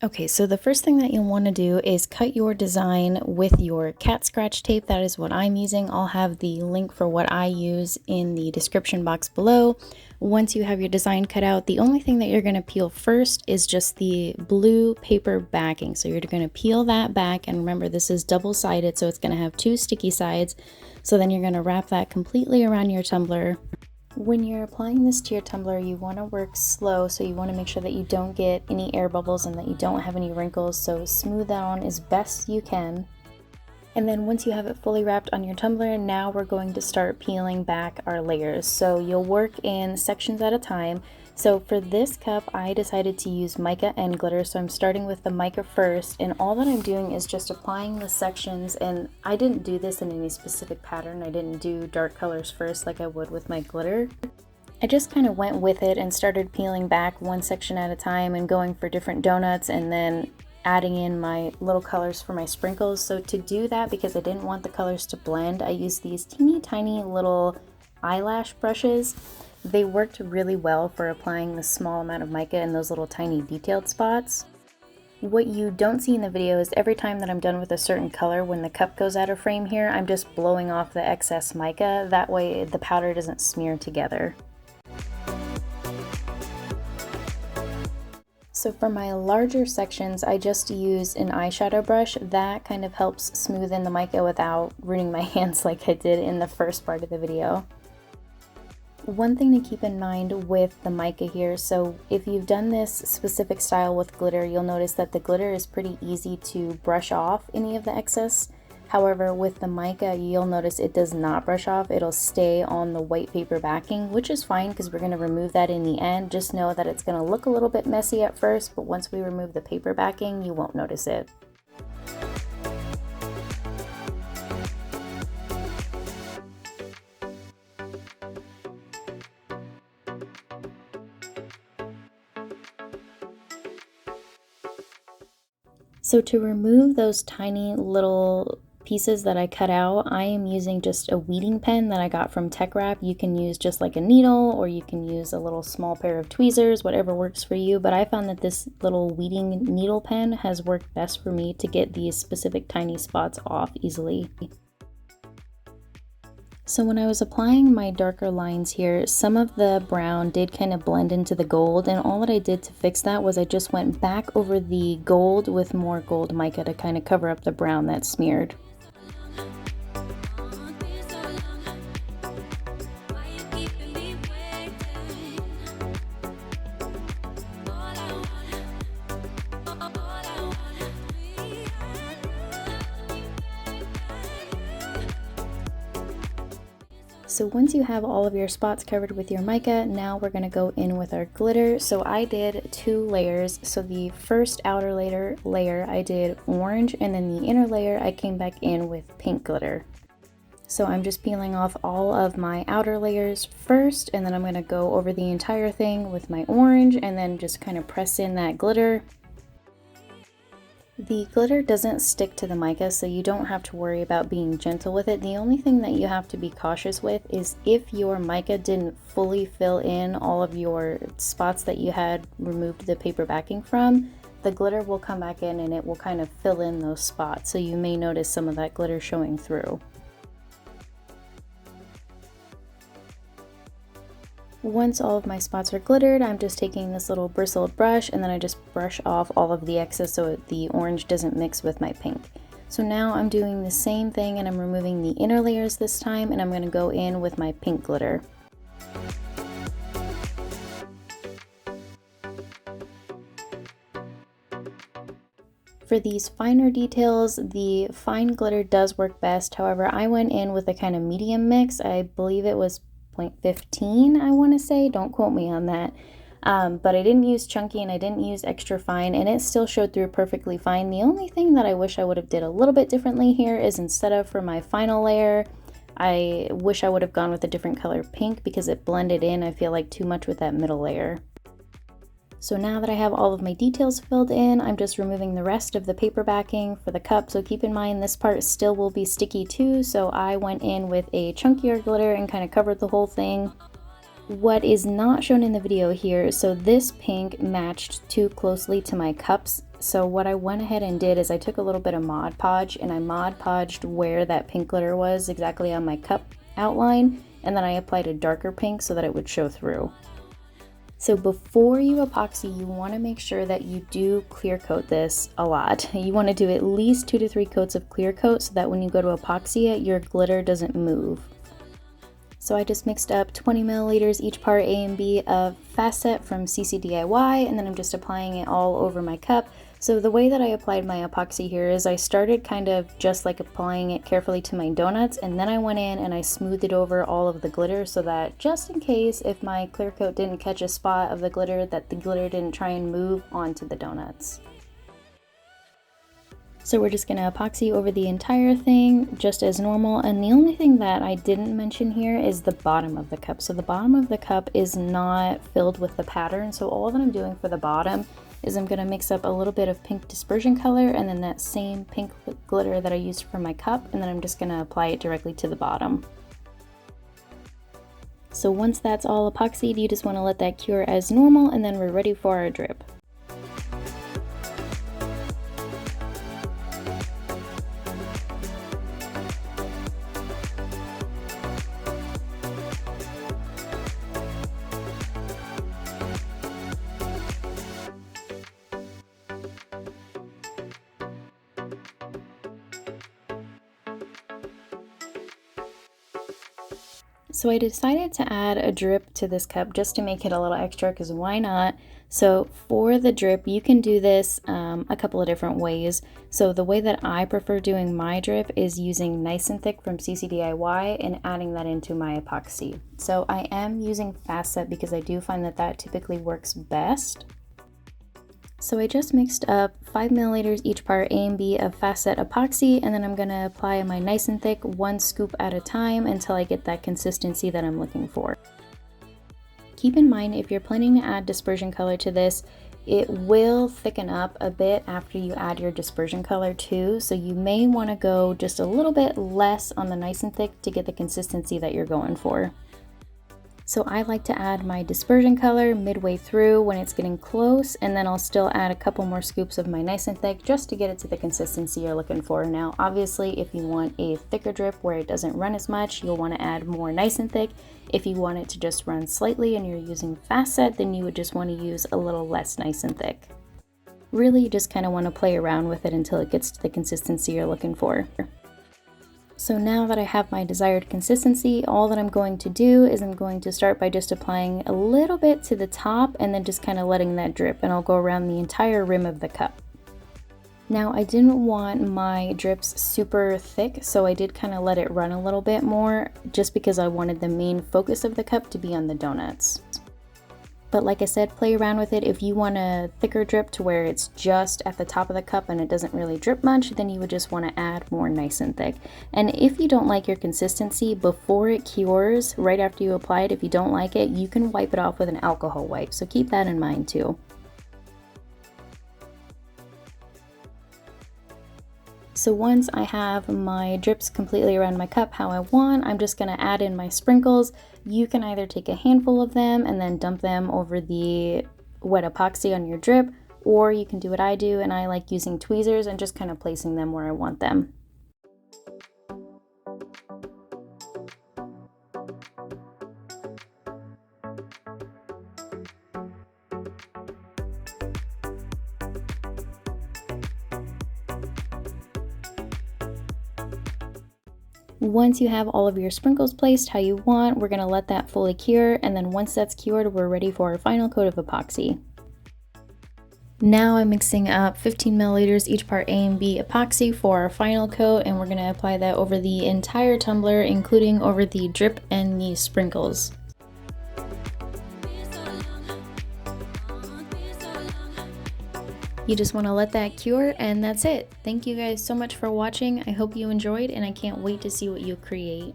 Okay, so the first thing that you'll want to do is cut your design with your cat scratch tape. That is what I'm using. I'll have the link for what I use in the description box below. Once you have your design cut out, the only thing that you're going to peel first is just the blue paper backing. So you're going to peel that back, and remember this is double-sided, so it's going to have two sticky sides. So then you're going to wrap that completely around your tumbler. When you're applying this to your tumbler, you want to work slow, so you want to make sure that you don't get any air bubbles and that you don't have any wrinkles, so smooth that on as best you can. And then once you have it fully wrapped on your tumbler, now we're going to start peeling back our layers. So you'll work in sections at a time. So for this cup, I decided to use mica and glitter. So I'm starting with the mica first, and all that I'm doing is just applying the sections, and I didn't do this in any specific pattern. I didn't do dark colors first like I would with my glitter. I just kind of went with it and started peeling back one section at a time and going for different donuts and then adding in my little colors for my sprinkles. So to do that, because I didn't want the colors to blend, I used these teeny tiny little eyelash brushes. They worked really well for applying the small amount of mica in those little tiny detailed spots. What you don't see in the video is every time that I'm done with a certain color, when the cup goes out of frame here, I'm just blowing off the excess mica. That way the powder doesn't smear together. So for my larger sections, I just use an eyeshadow brush. That kind of helps smoothen the mica without ruining my hands like I did in the first part of the video. One thing to keep in mind with the mica here, so if you've done this specific style with glitter, you'll notice that the glitter is pretty easy to brush off any of the excess. However, with the mica, you'll notice it does not brush off. It'll stay on the white paper backing, which is fine because we're going to remove that in the end. Just know that it's going to look a little bit messy at first, but once we remove the paper backing, you won't notice it. So to remove those tiny little pieces that I cut out, I am using just a weeding pen that I got from Tech Wrap. You can use just like a needle, or you can use a little small pair of tweezers, whatever works for you. But I found that this little weeding needle pen has worked best for me to get these specific tiny spots off easily. So when I was applying my darker lines here, some of the brown did kind of blend into the gold, and all that I did to fix that was I just went back over the gold with more gold mica to kind of cover up the brown that smeared. So once you have all of your spots covered with your mica, now we're going to go in with our glitter. So I did 2 layers. So the first outer layer I did orange, and then the inner layer I came back in with pink glitter. So I'm just peeling off all of my outer layers first, and then I'm going to go over the entire thing with my orange and then just kind of press in that glitter. The glitter doesn't stick to the mica, so you don't have to worry about being gentle with it. The only thing that you have to be cautious with is if your mica didn't fully fill in all of your spots that you had removed the paper backing from, the glitter will come back in and it will kind of fill in those spots. So you may notice some of that glitter showing through. Once all of my spots are glittered, I'm just taking this little bristled brush and then I just brush off all of the excess so the orange doesn't mix with my pink. So now I'm doing the same thing and I'm removing the inner layers this time, and I'm going to go in with my pink glitter. For these finer details, the fine glitter does work best. However, I went in with a kind of medium mix. I believe it was 0.15, I want to say. Don't quote me on that. But I didn't use chunky and I didn't use extra fine, and it still showed through perfectly fine. The only thing that I wish I would have did a little bit differently here is instead of for my final layer, I wish I would have gone with a different color pink because it blended in, I feel like, too much with that middle layer. So now that I have all of my details filled in, I'm just removing the rest of the paper backing for the cup. So keep in mind this part still will be sticky too, so I went in with a chunkier glitter and kind of covered the whole thing. What is not shown in the video here, so this pink matched too closely to my cups So what I went ahead and did is I took a little bit of Mod Podge and I Mod Podged where that pink glitter was exactly on my cup outline, and then I applied a darker pink so that it would show through. So before you epoxy, you want to make sure that you do clear coat this a lot. You want to do at least 2 to 3 coats of clear coat so that when you go to epoxy it, your glitter doesn't move. So I just mixed up 20 milliliters each part A and B of Fast Set from CC DIY, and then I'm just applying it all over my cup. So the way that I applied my epoxy here is I started kind of just like applying it carefully to my donuts, and then I went in and I smoothed it over all of the glitter so that just in case if my clear coat didn't catch a spot of the glitter, that the glitter didn't try and move onto the donuts. So we're just going to epoxy over the entire thing just as normal, and the only thing that I didn't mention here is the bottom of the cup. So the bottom of the cup is not filled with the pattern, so all that I'm doing for the bottom is I'm going to mix up a little bit of pink dispersion color and then that same pink glitter that I used for my cup, and then I'm just going to apply it directly to the bottom. So once that's all epoxied, you just want to let that cure as normal, and then we're ready for our drip. So I decided to add a drip to this cup just to make it a little extra, because why not? So for the drip, you can do this a couple of different ways. So the way that I prefer doing my drip is using Nice and Thick from CC DIY and adding that into my epoxy. So I am using Fast Set because I do find that that typically works best. So I just mixed up 5 milliliters each part A and B of Fast Set epoxy, and then I'm going to apply my Nice and Thick 1 scoop at a time until I get that consistency that I'm looking for. Keep in mind, if you're planning to add dispersion color to this, it will thicken up a bit after you add your dispersion color too, so you may want to go just a little bit less on the Nice and Thick to get the consistency that you're going for. So I like to add my dispersion color midway through when it's getting close, and then I'll still add a couple more scoops of my Nice and Thick just to get it to the consistency you're looking for. Now obviously if you want a thicker drip where it doesn't run as much, you'll want to add more Nice and Thick. If you want it to just run slightly and you're using Fast Set, then you would just want to use a little less Nice and Thick. Really, you just kind of want to play around with it until it gets to the consistency you're looking for. So now that I have my desired consistency, all that I'm going to do is I'm going to start by just applying a little bit to the top and then just kind of letting that drip, and I'll go around the entire rim of the cup. Now I didn't want my drips super thick, so I did kind of let it run a little bit more just because I wanted the main focus of the cup to be on the donuts. But like I said, play around with it. If you want a thicker drip to where it's just at the top of the cup and it doesn't really drip much, then you would just want to add more Nice and Thick. And if you don't like your consistency before it cures, right after you apply it, if you don't like it, you can wipe it off with an alcohol wipe. So keep that in mind too. So once I have my drips completely around my cup how I want, I'm just going to add in my sprinkles. You can either take a handful of them and then dump them over the wet epoxy on your drip, or you can do what I do, and I like using tweezers and just kind of placing them where I want them. Once you have all of your sprinkles placed how you want, we're going to let that fully cure, and then once that's cured, we're ready for our final coat of epoxy. Now I'm mixing up 15 milliliters each part A and B epoxy for our final coat, and we're going to apply that over the entire tumbler, including over the drip and the sprinkles. You just want to let that cure, and that's it. Thank you guys so much for watching. I hope you enjoyed, and I can't wait to see what you create.